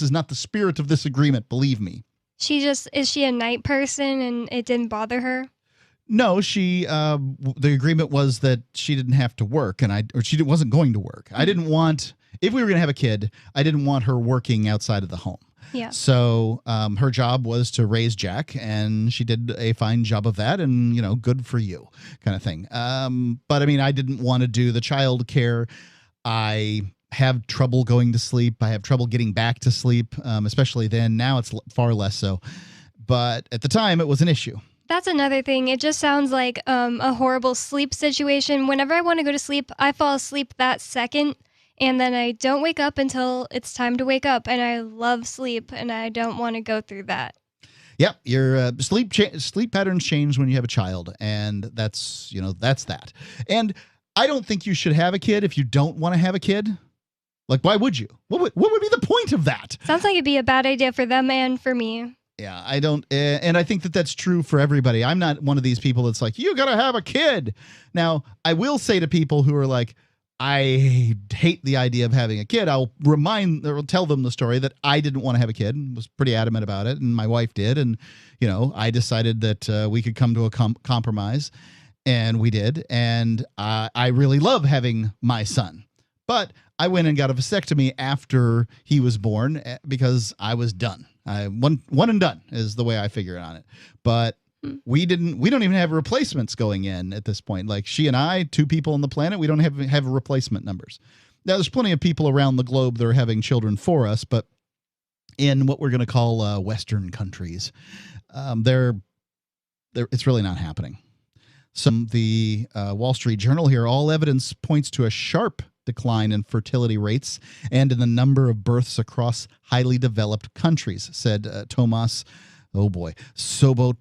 is not the spirit of this agreement, believe me. Is she a night person and it didn't bother her? No, the agreement was that she didn't have to work or she wasn't going to work. I didn't want, if we were going to have a kid, I didn't want her working outside of the home. Yeah. So her job was to raise Jack, and she did a fine job of that, and, good for you kind of thing. But I mean, I didn't want to do the child care. I have trouble going to sleep. I have trouble getting back to sleep, especially then. Now it's far less so. But at the time, it was an issue. That's another thing. It just sounds like a horrible sleep situation. Whenever I want to go to sleep, I fall asleep that second, and then I don't wake up until it's time to wake up. And I love sleep, and I don't want to go through that. Yep, your sleep patterns change when you have a child, and that's that. And I don't think you should have a kid if you don't want to have a kid. Like, why would you? What would be the point of that? Sounds like it'd be a bad idea for them and for me. Yeah, I don't, and I think that that's true for everybody. I'm not one of these people that's like, you gotta have a kid. Now, I will say to people who are like, I hate the idea of having a kid, I'll tell them the story that I didn't want to have a kid, was pretty adamant about it, and my wife did, and, I decided that we could come to a compromise, and we did, and I really love having my son. But I went and got a vasectomy after he was born because I was done. One and done is the way I figure on it. But we don't even have replacements going in at this point. Like, she and I, two people on the planet, we don't have replacement numbers. Now, there's plenty of people around the globe that are having children for us, but in what we're going to call Western countries, it's really not happening. The Wall Street Journal here, all evidence points to a sharp decline in fertility rates and in the number of births across highly developed countries, said Tomas, Sobotka,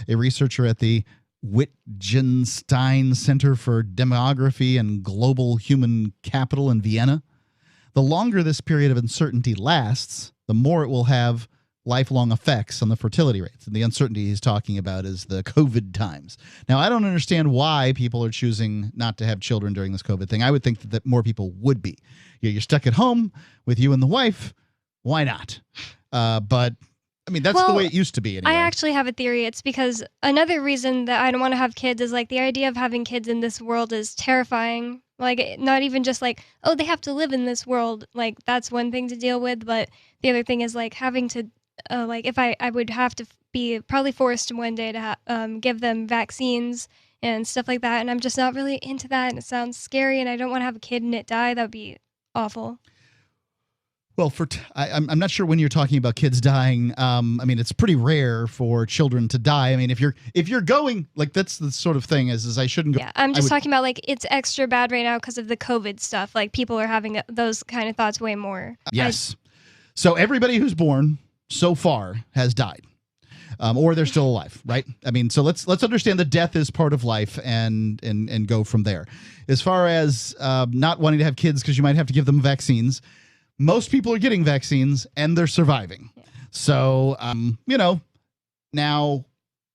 a researcher at the Wittgenstein Center for Demography and Global Human Capital in Vienna. The longer this period of uncertainty lasts, the more it will have lifelong effects on the fertility rates. And the uncertainty he's talking about is the COVID times. Now, I don't understand why people are choosing not to have children during this COVID thing. I would think that more people would be. You're stuck at home with you and the wife. Why not? But I mean, that's the way it used to be anyway. I actually have a theory. It's because another reason that I don't want to have kids is like the idea of having kids in this world is terrifying. Like, not even just like, oh, they have to live in this world. Like, that's one thing to deal with. But the other thing is like having to if I would have to be probably forced one day to give them vaccines and stuff like that. And I'm just not really into that. And it sounds scary. And I don't want to have a kid and it die. That would be awful. Well, I'm not sure when you're talking about kids dying. I mean, it's pretty rare for children to die. I mean, if you're going, like, that's the sort of thing is I shouldn't go. Yeah, I'm just talking about, like, it's extra bad right now because of the COVID stuff. Like, people are having those kind of thoughts way more. Yes. So everybody who's born so far has died, or they're still alive, right? I mean, so let's understand that death is part of life and go from there. As far as not wanting to have kids because you might have to give them vaccines, most people are getting vaccines and they're surviving. Yeah. So, now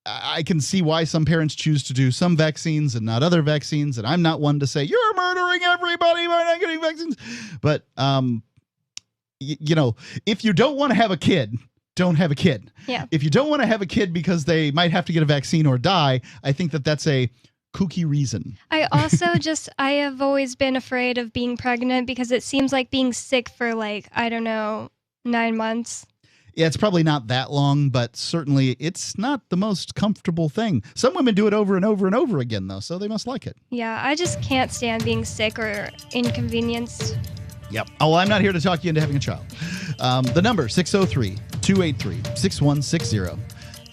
I can see why some parents choose to do some vaccines and not other vaccines, and I'm not one to say you're murdering everybody by not getting vaccines, but if you don't want to have a kid, don't have a kid. Yeah. If you don't want to have a kid because they might have to get a vaccine or die, I think that's a kooky reason. I also I have always been afraid of being pregnant because it seems like being sick for 9 months. Yeah, it's probably not that long, but certainly it's not the most comfortable thing. Some women do it over and over and over again, though, so they must like it. Yeah, I just can't stand being sick or inconvenienced. Yep. Oh, well, I'm not here to talk you into having a child. The number, 603-283-6160.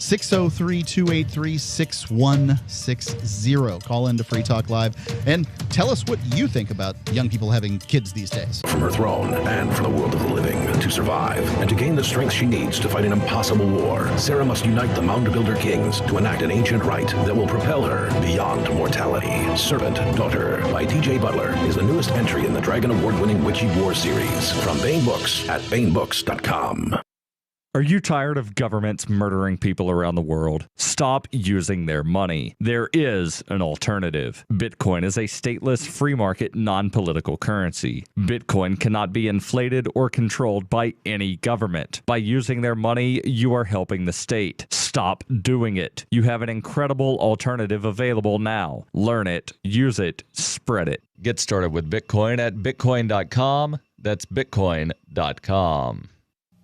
603-283-6160. Call into Free Talk Live and tell us what you think about young people having kids these days. From her throne and from the world of the living, to survive and to gain the strength she needs to fight an impossible war, Sarah must unite the Mound Builder Kings to enact an ancient rite that will propel her beyond mortality. Servant Daughter by T.J. Butler is the newest entry in the Dragon Award-winning Witchy War series from Baen Books at BaenBooks.com. Are you tired of governments murdering people around the world? Stop using their money. There is an alternative. Bitcoin is a stateless, free market, non-political currency. Bitcoin cannot be inflated or controlled by any government. By using their money, you are helping the state. Stop doing it. You have an incredible alternative available now. Learn it, use it, spread it. Get started with Bitcoin at bitcoin.com. That's bitcoin.com.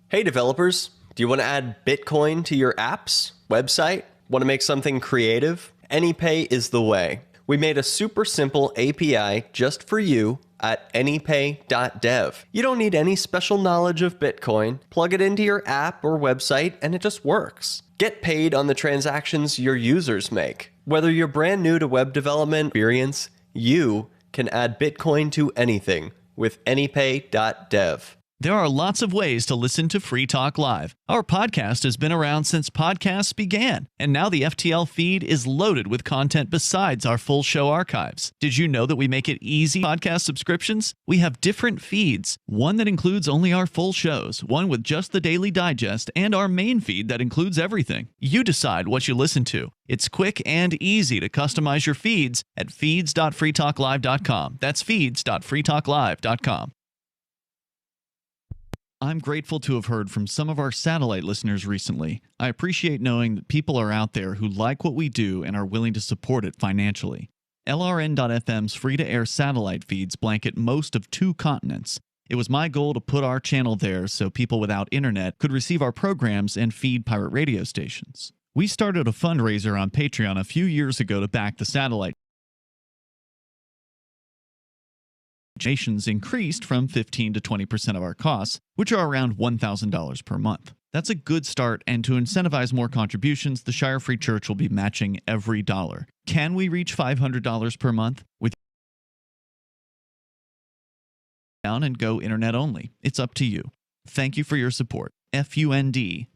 Hey developers, do you want to add Bitcoin to your apps, website? Want to make something creative? AnyPay is the way. We made a super simple API just for you at anypay.dev. You don't need any special knowledge of Bitcoin. Plug it into your app or website and it just works. Get paid on the transactions your users make. Whether you're brand new to web development experience, you can add Bitcoin to anything with anypay.dev. There are lots of ways to listen to Free Talk Live. Our podcast has been around since podcasts began, and now the FTL feed is loaded with content besides our full show archives. Did you know that we make it easy podcast subscriptions? We have different feeds, one that includes only our full shows, one with just the Daily Digest, and our main feed that includes everything. You decide what you listen to. It's quick and easy to customize your feeds at feeds.freetalklive.com. That's feeds.freetalklive.com. I'm grateful to have heard from some of our satellite listeners recently. I appreciate knowing that people are out there who like what we do and are willing to support it financially. LRN.FM's free-to-air satellite feeds blanket most of 2 continents. It was my goal to put our channel there so people without internet could receive our programs and feed pirate radio stations. We started a fundraiser on Patreon a few years ago to back the satellite. Donations increased from 15 to 20% of our costs, which are around $1,000 per month. That's a good start, and to incentivize more contributions, the Shire Free Church will be matching every dollar. Can we reach $500 per month with down and go internet only? It's up to you. Thank you for your support. fund.lrn.fm.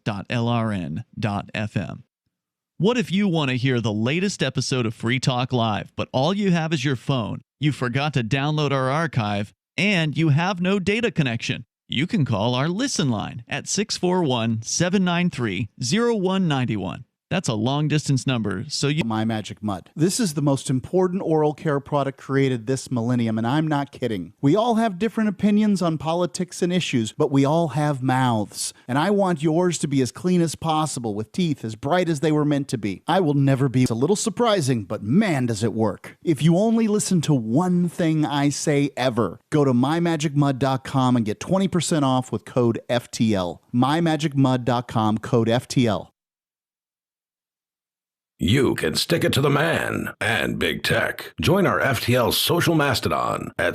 What if you want to hear the latest episode of Free Talk Live, but all you have is your phone? You forgot to download our archive, and you have no data connection. You can call our Listen line at 641-793-0191. That's a long-distance number, so you... My Magic Mud. This is the most important oral care product created this millennium, and I'm not kidding. We all have different opinions on politics and issues, but we all have mouths. And I want yours to be as clean as possible, with teeth as bright as they were meant to be. I will never be. It's a little surprising, but man, does it work. If you only listen to one thing I say ever, go to mymagicmud.com and get 20% off with code FTL. mymagicmud.com, code FTL. You can stick it to the man and big tech. Join our FTL Social Mastodon at